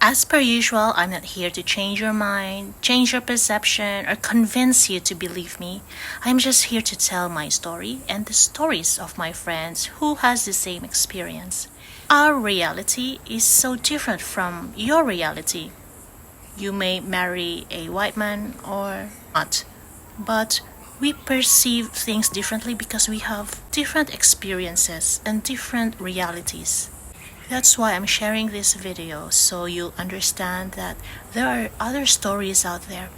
As per usual, I'm not here to change your mind, change your perception, or convince you to believe me. I'm just here to tell my story and the stories of my friends who has the same experience. Our reality is so different from your reality. You may marry a white man or not, but we perceive things differently because we have different experiences and different realities. That's why I'm sharing this video so you'll understand that there are other stories out there,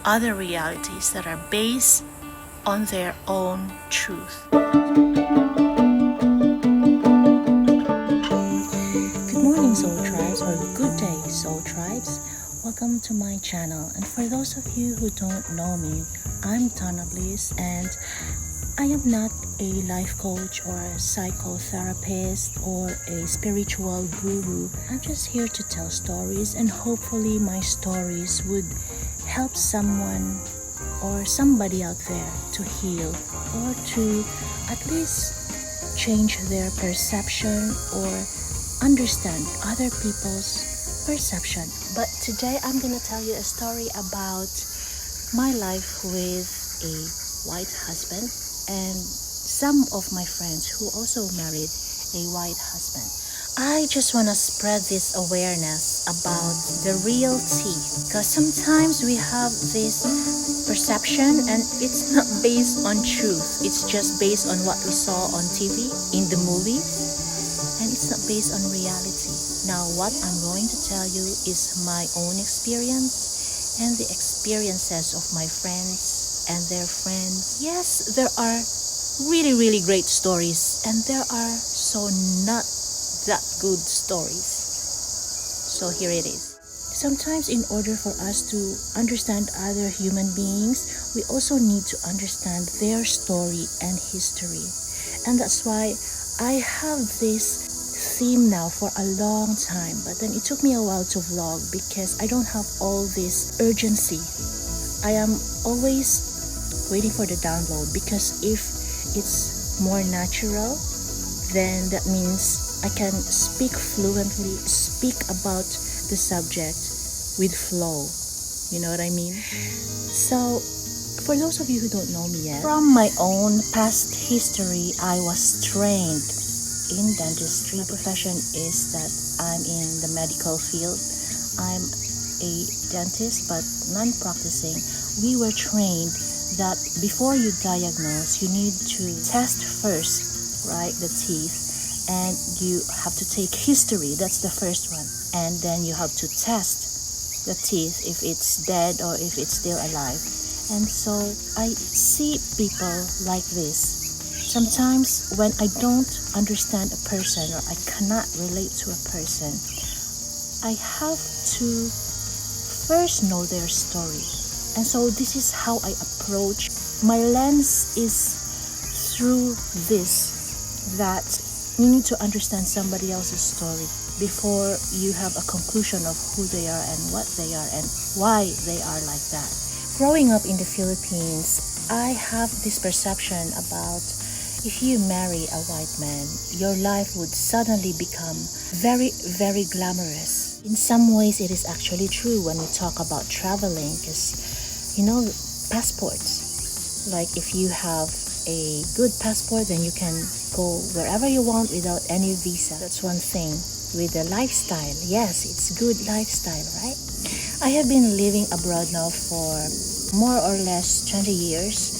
other realities that are based on their own truth. Good morning, Soul Tribes, or good day, Soul Tribes. Welcome to my channel. And for those of you who don't know me, I'm Tana Bliss, and I am not a life coach or a psychotherapist or a spiritual guru. I'm just here to tell stories, and hopefully my stories would help someone or somebody out there to heal or to at least change their perception or understand other people's perception. But today I'm going to tell you a story about my life with a white husband and some of my friends who also married a white husband. I just want to spread this awareness about the real tea, because sometimes we have this perception and it's not based on truth. It's just based on what we saw on TV, in the movies, and it's not based on reality. Now, what I'm going to tell you is my own experience and the experiences of my friends and their friends. Yes, there are really great stories, and there are so not that good stories. So here it is. Sometimes in order for us to understand other human beings, we also need to understand their story and history. And that's why I have this theme now for a long time, but then it took me a while to vlog because I don't have all this urgency. I am always waiting for the download, because if it's more natural, then that means I can speak fluently, speak about the subject with flow. You know what I mean? So, for those of you who don't know me yet, from my own past history, I was trained in dentistry. My profession is that I'm in the medical field. I'm a dentist, but non-practicing. We were trained that before you diagnose, you need to test first, right, the teeth, and you have to take history. That's the first one. And then you have to test the teeth if it's dead or if it's still alive. And so I see people like this. Sometimes when I don't understand a person or I cannot relate to a person, I have to first know their story. And so this is how I approach. My lens is through this, that you need to understand somebody else's story before you have a conclusion of who they are and what they are and why they are like that. Growing up in the Philippines, I have this perception about if you marry a white man, your life would suddenly become very glamorous. In some ways, it is actually true when we talk about traveling, because passports. Like if you have a good passport, then you can go wherever you want without any visa. That's one thing. With the lifestyle, yes, it's good lifestyle, right? I have been living abroad now for more or less 20 years.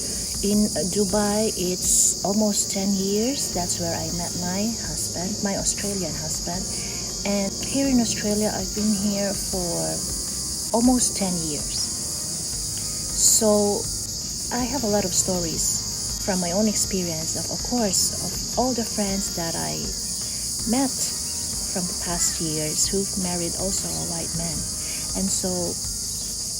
In Dubai, it's almost 10 years. That's where I met my husband, my Australian husband. And here in Australia, I've been here for almost 10 years. So I have a lot of stories from my own experience of course, of all the friends that I met from the past years who've married also a white man. And so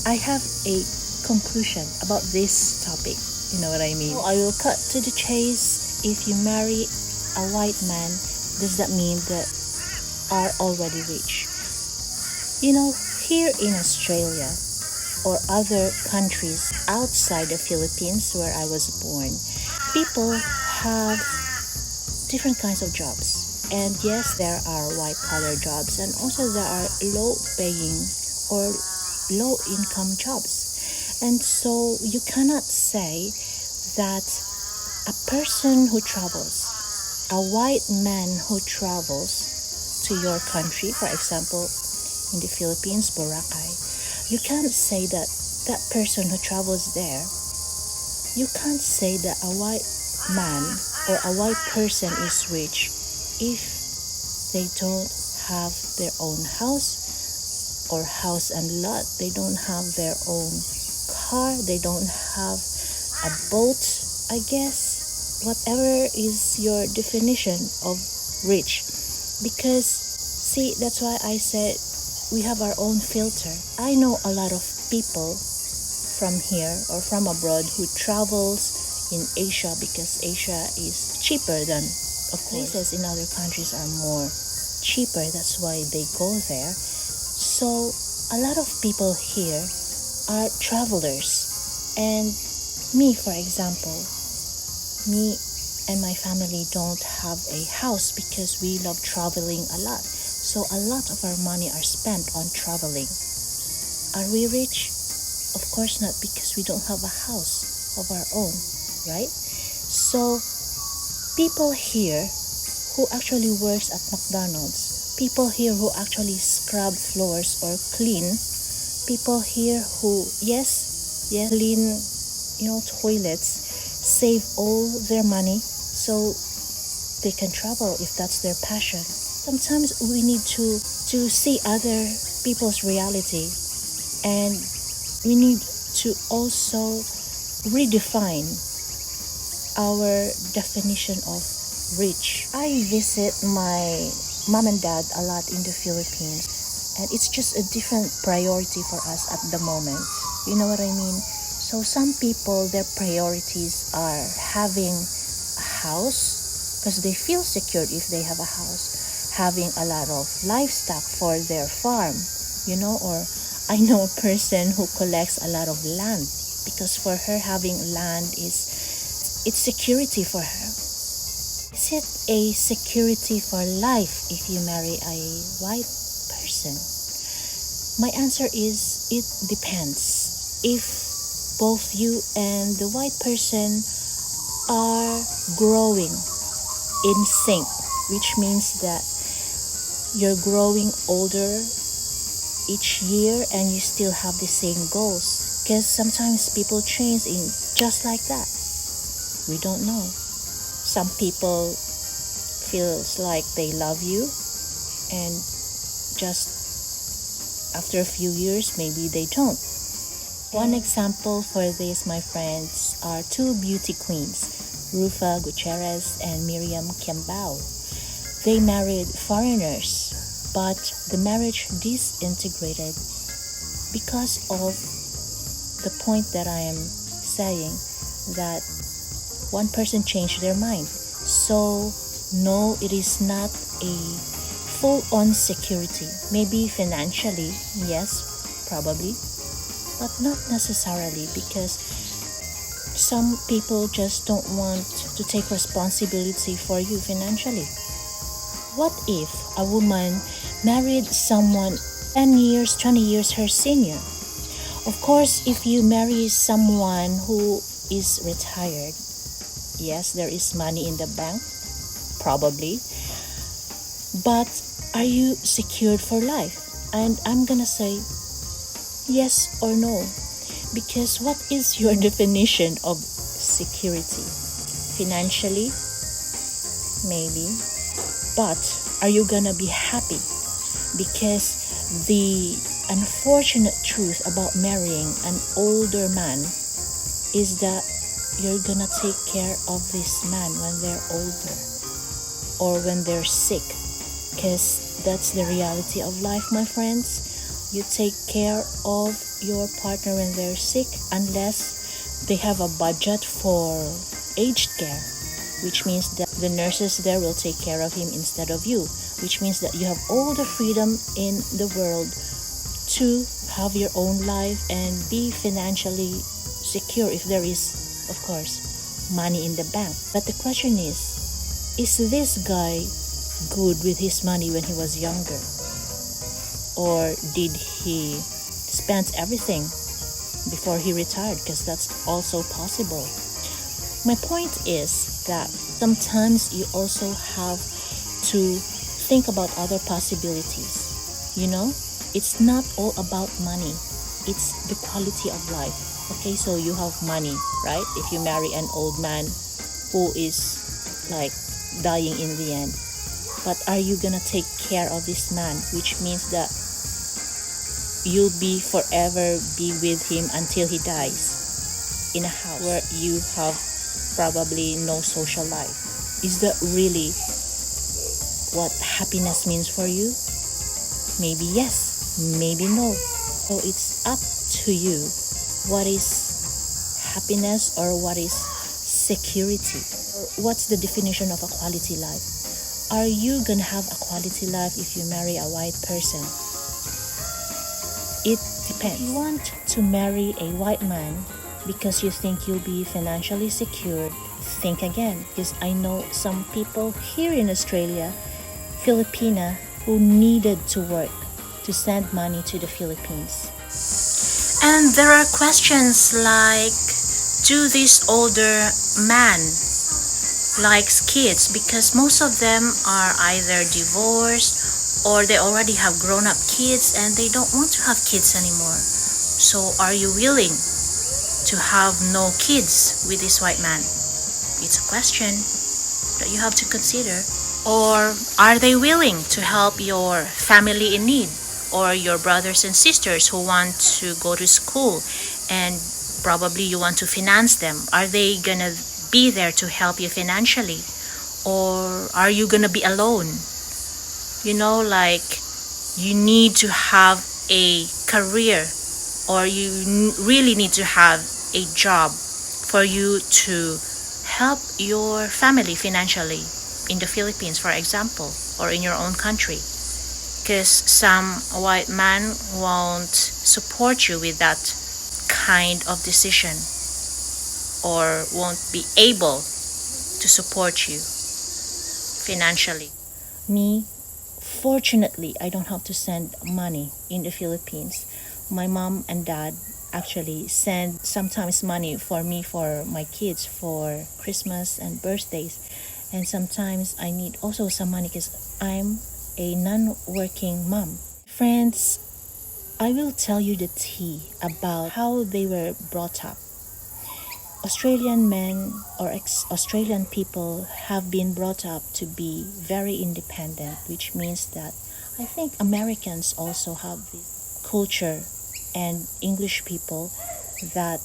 I have a conclusion about this topic. You know what I mean? So I will cut to the chase. If you marry a white man, does that mean that are already rich? Here in Australia or other countries outside the Philippines where I was born, people have different kinds of jobs. And yes, there are white collar jobs, and also there are low paying or low income jobs. And so you cannot say that a person who travels, a white man who travels to your country, for example, in the Philippines, Boracay, you can't say that that person who travels there, you can't say that a white man or a white person is rich if they don't have their own house or house and lot. They don't have their own car. They don't have a boat, I guess. Whatever is your definition of rich. Because, see, that's why I said we have our own filter. I know a lot of people from here or from abroad who travels in Asia because Asia is cheaper than, of course, places in other countries are more cheaper. That's why they go there. So a lot of people here are travelers. And me, for example, me and my family don't have a house because we love traveling a lot. So a lot of our money are spent on traveling. Are we rich? Of course not, because we don't have a house of our own, right? So people here who actually works at McDonald's, people here who actually scrub floors or clean, people here who clean, toilets, save all their money so they can travel if that's their passion. Sometimes we need to see other people's reality, and we need to also redefine our definition of rich. I visit my mom and dad a lot in the Philippines, and it's just a different priority for us at the moment. You know what I mean? So some people, their priorities are having a house because they feel secure if they have a house, having a lot of livestock for their farm, or I know a person who collects a lot of land because for her having land it's security for her. Is it a security for life if you marry a white person? My answer is it depends. If both you and the white person are growing in sync, which means that you're growing older each year and you still have the same goals, because sometimes people change in just like that. We don't know. Some people feels like they love you, and just after a few years maybe they don't. One example for this, my friends, are two beauty queens, Rufa Gutierrez and Miriam Kiambao. They married foreigners, but the marriage disintegrated because of the point that I am saying, that one person changed their mind. So no, it is not a full-on security. Maybe financially, yes, probably, but not necessarily, because some people just don't want to take responsibility for you financially. What if a woman married someone 10 years, 20 years her senior? Of course, if you marry someone who is retired, yes, there is money in the bank, probably, but are you secured for life? And I'm gonna say yes or no, because what is your definition of security? Financially, maybe, but are you gonna be happy? Because the unfortunate truth about marrying an older man is that you're gonna take care of this man when they're older or when they're sick, because that's the reality of life, my friends. You take care of your partner when they're sick, unless they have a budget for aged care, which means that the nurses there will take care of him instead of you, which means that you have all the freedom in the world to have your own life and be financially secure if there is, of course, money in the bank. But the question is this guy good with his money when he was younger? Or did he spend everything before he retired? Because that's also possible. My point is that sometimes you also have to think about other possibilities. It's not all about money. It's the quality of life. Okay, so you have money, right? If you marry an old man who is like dying in the end, but are you gonna take care of this man? Which means that you'll be forever be with him until he dies in a house where you have probably no social life. Is that really what happiness means for you? Maybe yes, maybe no. So it's up to you. What is happiness, or what is security? Or what's the definition of a quality life? Are you gonna have a quality life if you marry a white person? It depends. If you want to marry a white man because you think you'll be financially secured, think again. Because I know some people here in Australia, Filipina, who needed to work to send money to the Philippines. And there are questions like, do this older man likes kids? Because most of them are either divorced or they already have grown-up kids and they don't want to have kids anymore. So are you willing to have no kids with this white man? It's a question that you have to consider. Or are they willing to help your family in need, or your brothers and sisters who want to go to school and probably you want to finance them? Are they gonna be there to help you financially? Or are you gonna be alone? Like you need to have a career, or you really need to have a job for you to help your family financially in the Philippines, for example, or in your own country. Because some white man won't support you with that kind of decision, or won't be able to support you financially. Me, fortunately, I don't have to send money in the Philippines. My mom and dad actually send sometimes money for me, for my kids, for Christmas and birthdays. And sometimes I need also some money because I'm a non-working mom. Friends, I will tell you the tea about how they were brought up. Australian men or Australian people have been brought up to be very independent, which means that I think Americans also have this culture, and English people, that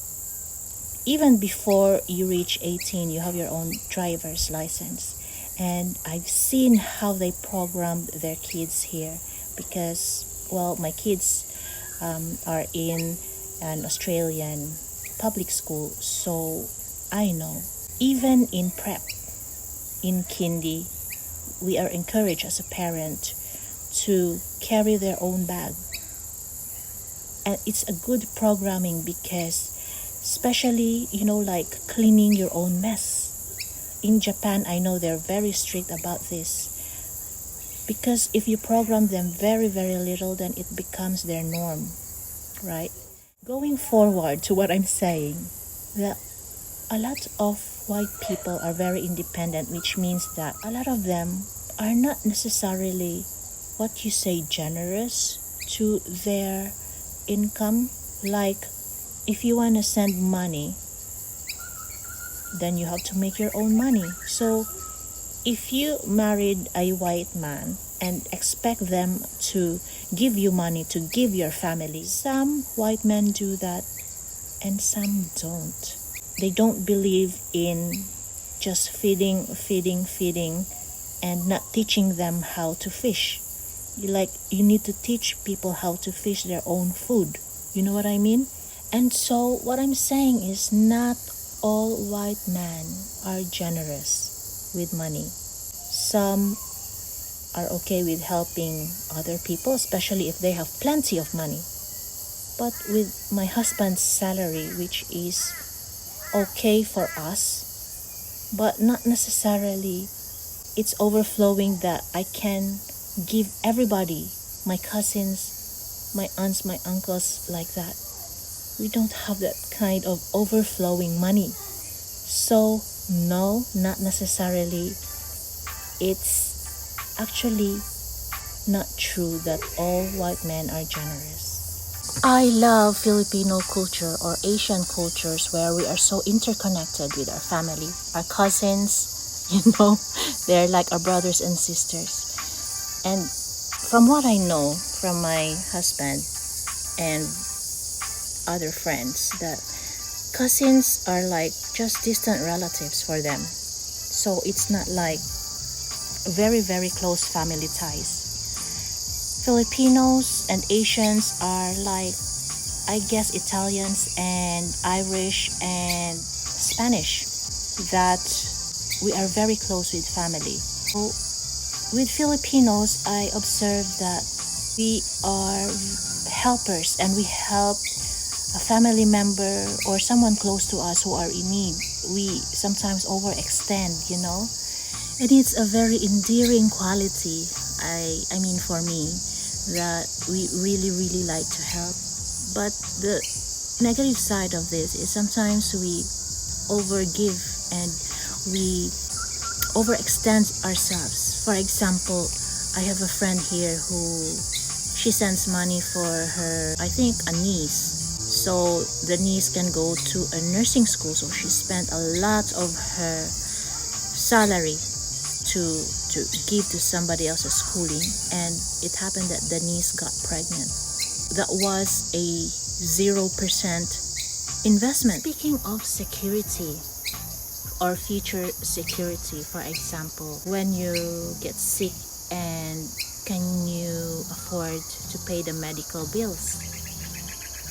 even before you reach 18, you have your own driver's license. And I've seen how they programmed their kids here because, well, my kids are in an Australian public school, so I know. Even in prep, in kindy, we are encouraged as a parent to carry their own bag. And it's a good programming because, especially, like cleaning your own mess. In Japan, I know they're very strict about this. Because if you program them very, very little, then it becomes their norm, right? Going forward to what I'm saying, that a lot of white people are very independent, which means that a lot of them are not necessarily, what you say, generous to their income. Like, if you want to send money, then you have to make your own money. So if you married a white man and expect them to give you money to give your family, some white men do that and some don't. They don't believe in just feeding and not teaching them how to fish. You need to teach people how to fish their own food. You know what I mean? And so what I'm saying is, not all white men are generous with money. Some are okay with helping other people, especially if they have plenty of money. But with my husband's salary, which is okay for us, but not necessarily it's overflowing that I can give everybody, my cousins, my aunts, my uncles, like that. We don't have that kind of overflowing money. So no, not necessarily. It's actually not true that all white men are generous. I love Filipino culture or Asian cultures where we are so interconnected with our family, our cousins, they're like our brothers and sisters. And from what I know from my husband and other friends, that cousins are like just distant relatives for them. So it's not like very, very close family ties. Filipinos and Asians are like, I guess, Italians and Irish and Spanish, that we are very close with family. So with Filipinos, I observe that we are helpers and we help a family member or someone close to us who are in need. We sometimes overextend, and it's a very endearing quality. I mean, for me, that we really, really like to help. But the negative side of this is sometimes we overgive and we overextend ourselves. For example, I have a friend here who she sends money for her, I think, a niece. So the niece can go to a nursing school. So she spent a lot of her salary to give to somebody else's schooling, and it happened that the niece got pregnant. That was a 0% investment. Speaking of security or future security, for example, when you get sick, and can you afford to pay the medical bills?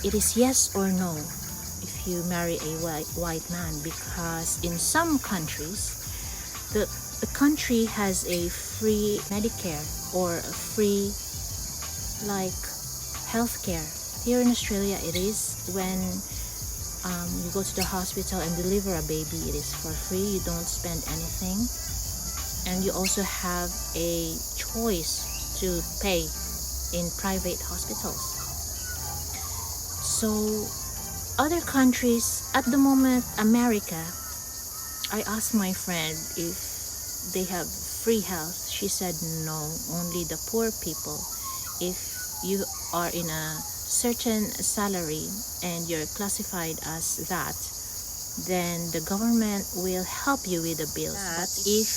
It is yes or no if you marry a white man, because in some countries the country has a free Medicare or a free healthcare. Here in Australia, it is when you go to the hospital and deliver a baby, it is for free. You don't spend anything, and you also have a choice to pay in private hospitals. So other countries, at the moment, America, I asked my friend if they have free health. She said no, only the poor people. If you are in a certain salary and you're classified as that, then the government will help you with the bills. But if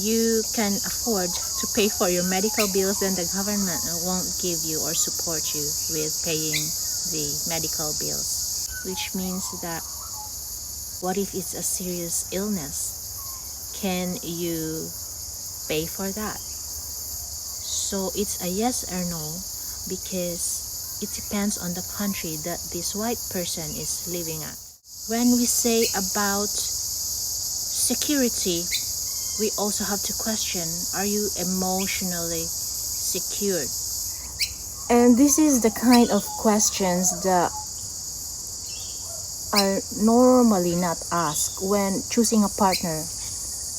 you can afford to pay for your medical bills, then the government won't give you or support you with paying the medical bills. Which means that, what if it's a serious illness? Can you pay for that? So it's a yes or no, because it depends on the country that this white person is living at. When we say about security, we also have to question, are you emotionally secured? And this is the kind of questions that are normally not asked when choosing a partner,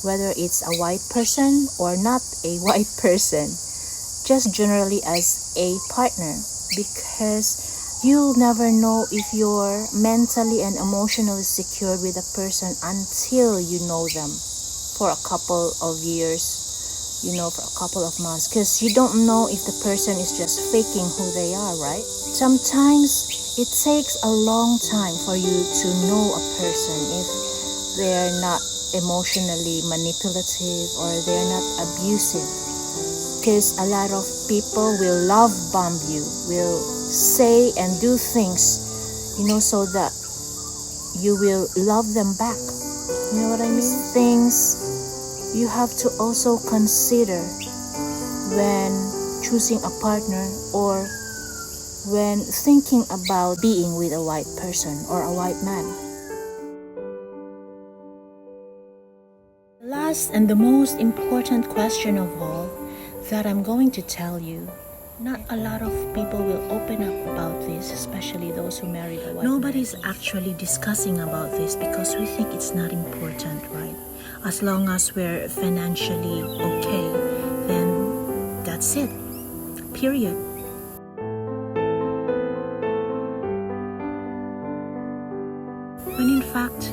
whether it's a white person or not a white person, just generally as a partner, because you'll never know if you're mentally and emotionally secure with a person until you know them for a couple of years, for a couple of months, because you don't know if the person is just faking who they are, right? Sometimes it takes a long time for you to know a person if they're not emotionally manipulative or they're not abusive, because a lot of people will love bomb you, will say and do things, so that you will love them back. You know what I mean? Things you have to also consider when choosing a partner or when thinking about being with a white person or a white man. Last and the most important question of all that I'm going to tell you, not a lot of people will open up about this, especially those who married a white man. Nobody's actually discussing about this because we think it's not important, right? As long as we're financially okay, then that's it. Period. When in fact,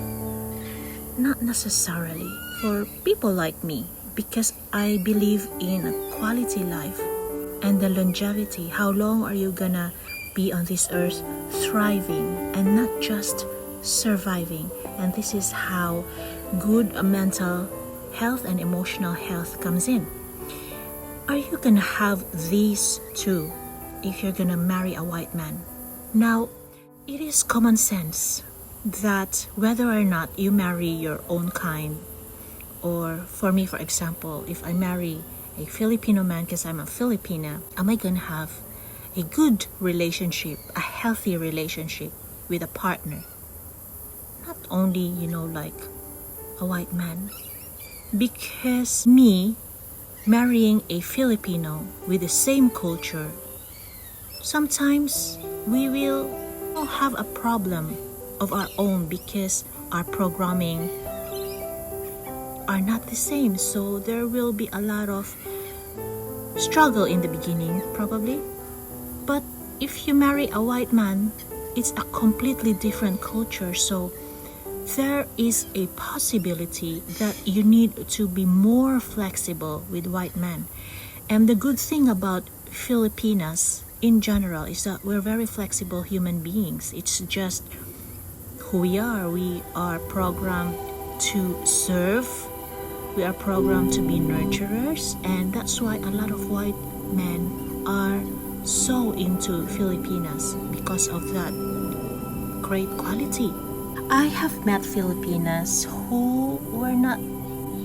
not necessarily for people like me, because I believe in a quality life and the longevity. How long are you gonna be on this earth thriving and not just surviving? And this is how good mental health and emotional health comes in. Are you gonna have these two if you're gonna marry a white man? Now, it is common sense that whether or not you marry your own kind, or for me, for example, if I marry a Filipino man because I'm a Filipina, am I gonna have a good relationship, a healthy relationship with a partner? Not only, like a white man. Because me marrying a Filipino with the same culture, sometimes we will have a problem of our own because our programming are not the same. So there will be a lot of struggle in the beginning, probably. But if you marry a white man, it's a completely different culture. So there is a possibility that you need to be more flexible with white men. And the good thing about Filipinas in general is that we're very flexible human beings. It's just who we are. We are programmed to serve. We are programmed to be nurturers. And that's why a lot of white men are so into Filipinas, because of that great quality. I have met Filipinas who were not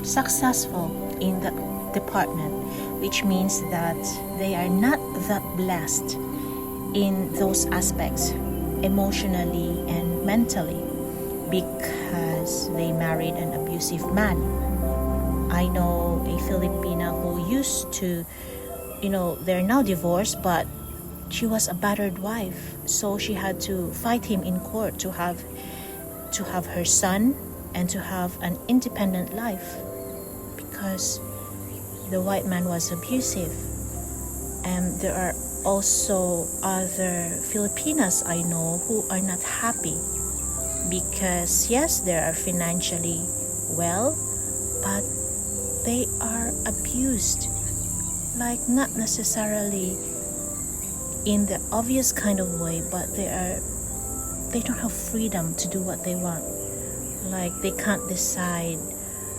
successful in that department, which means that they are not that blessed in those aspects, emotionally and mentally, because they married an abusive man. I know a Filipina who used to, they're now divorced, but she was a battered wife, so she had to fight him in court to have her son and to have an independent life, because the white man was abusive. And there are also other Filipinas I know who are not happy because yes, they are financially well, but they are abused, like not necessarily in the obvious kind of way, but they don't have freedom to do what they want. Like they can't decide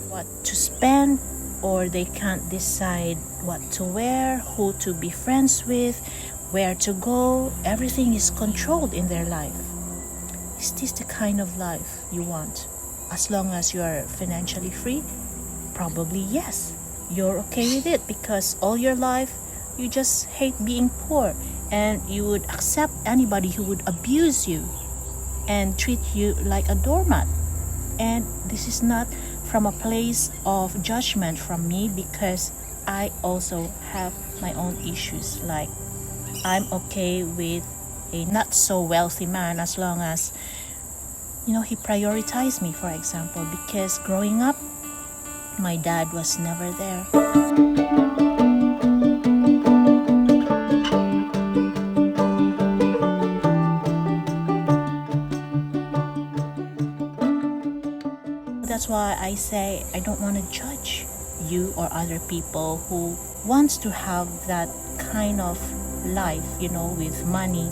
what to spend, or they can't decide what to wear, who to be friends with, where to go. Everything is controlled in their life. Is this the kind of life you want? As long as you are financially free? Probably yes. You're okay with it because all your life you just hate being poor, and you would accept anybody who would abuse you and treat you like a doormat. And this is not from a place of judgment from me, because I also have my own issues. Like I'm okay with a not so wealthy man as long as he prioritized me, for example, because growing up my dad was never there. That's why I say I don't want to judge you or other people who wants to have that kind of life, with money,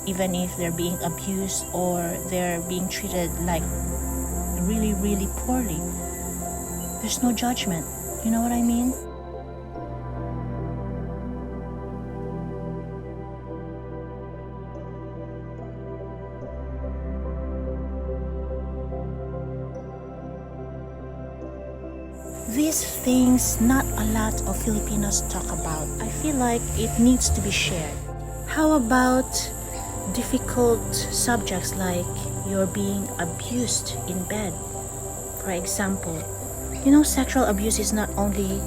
even if they're being abused or they're being treated like really, really poorly. There's no judgment. You know what I mean? These things not a lot of Filipinos talk about. I feel like it needs to be shared. How about difficult subjects like you're being abused in bed? For example, sexual abuse is not only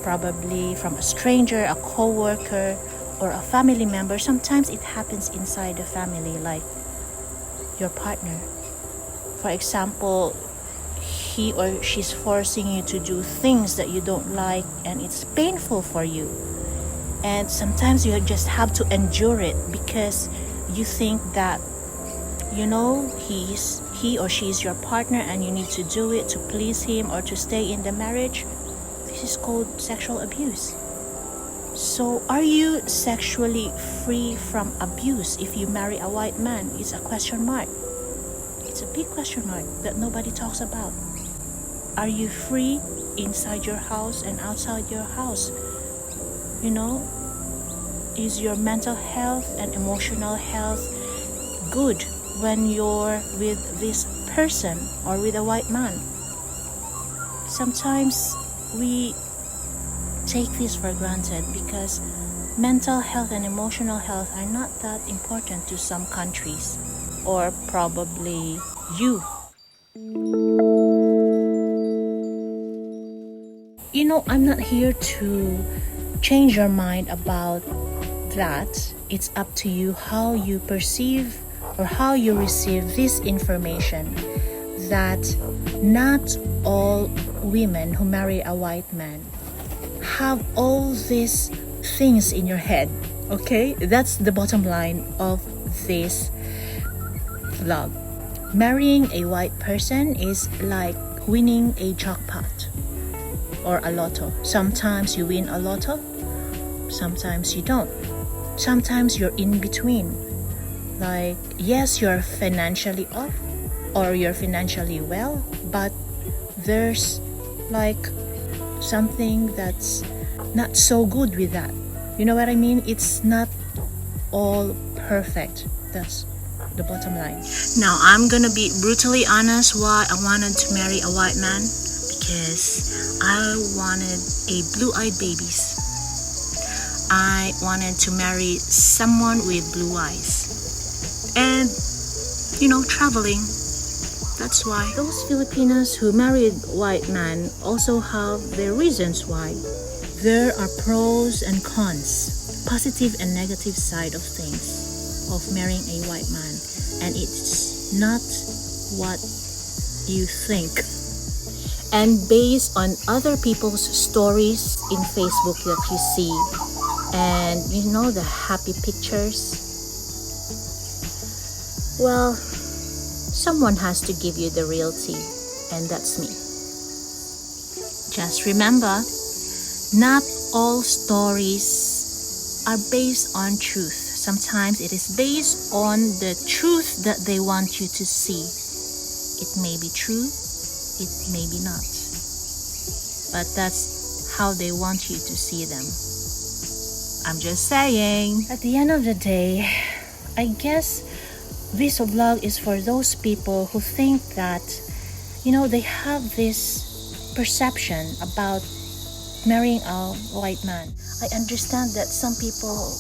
probably from a stranger, a co-worker, or a family member. Sometimes it happens inside the family, like your partner. For example, he or she's forcing you to do things that you don't like, and it's painful for you. And sometimes you just have to endure it because you think that, he or she is your partner and you need to do it to please him or to stay in the marriage. This is called sexual abuse. So are you sexually free from abuse if you marry a white man? It's a question mark. It's a big question mark that nobody talks about. Are you free inside your house and outside your house? Is your mental health and emotional health good when you're with this person or with a white man? Sometimes we take this for granted because mental health and emotional health are not that important to some countries, or probably you. I'm not here to change your mind about that. It's up to you how you perceive or how you receive this information, that not all women who marry a white man have all these things in your head. Okay, that's the bottom line of this vlog. Marrying a white person is like winning a jackpot or a lotto. Sometimes you win a lotto, sometimes you don't. Sometimes you're in between. Like, yes, you're financially off or you're financially well, but there's like something that's not so good with that. You know what I mean? It's not all perfect. That's the bottom line. Now, I'm gonna be brutally honest why I wanted to marry a white man. Because I wanted a blue-eyed babies. I wanted to marry someone with blue eyes. And, traveling. That's why. Those Filipinos who married white men also have their reasons why. There are pros and cons, positive and negative side of things of marrying a white man. And it's not what you think. And based on other people's stories in Facebook that you see, and the happy pictures, well, someone has to give you the real tea, and that's me. Just remember, not all stories are based on truth. Sometimes it is based on the truth that they want you to see. It may be true, it may be not, but that's how they want you to see them. I'm just saying. At the end of the day, I guess this vlog is for those people who think that they have this perception about marrying a white man. I understand that some people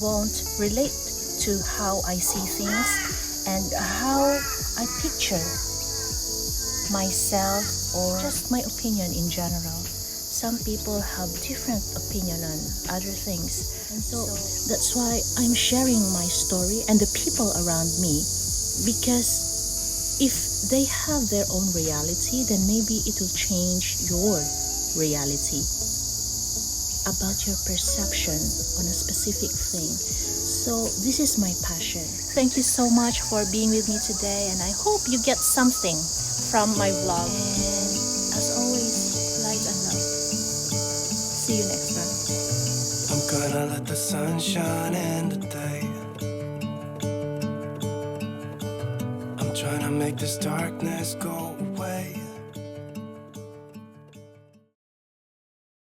won't relate to how I see things and how I picture myself, or just my opinion in general. Some people have different opinion on other things, and so that's why I'm sharing my story and the people around me, because if they have their own reality, then maybe it will change your reality about your perception on a specific thing. So this is my passion. Thank you so much for being with me today, and I hope you get something from my vlog. And as always, light and love. See you next time. I'm gonna let the sun shine in today. I'm trying to make this darkness go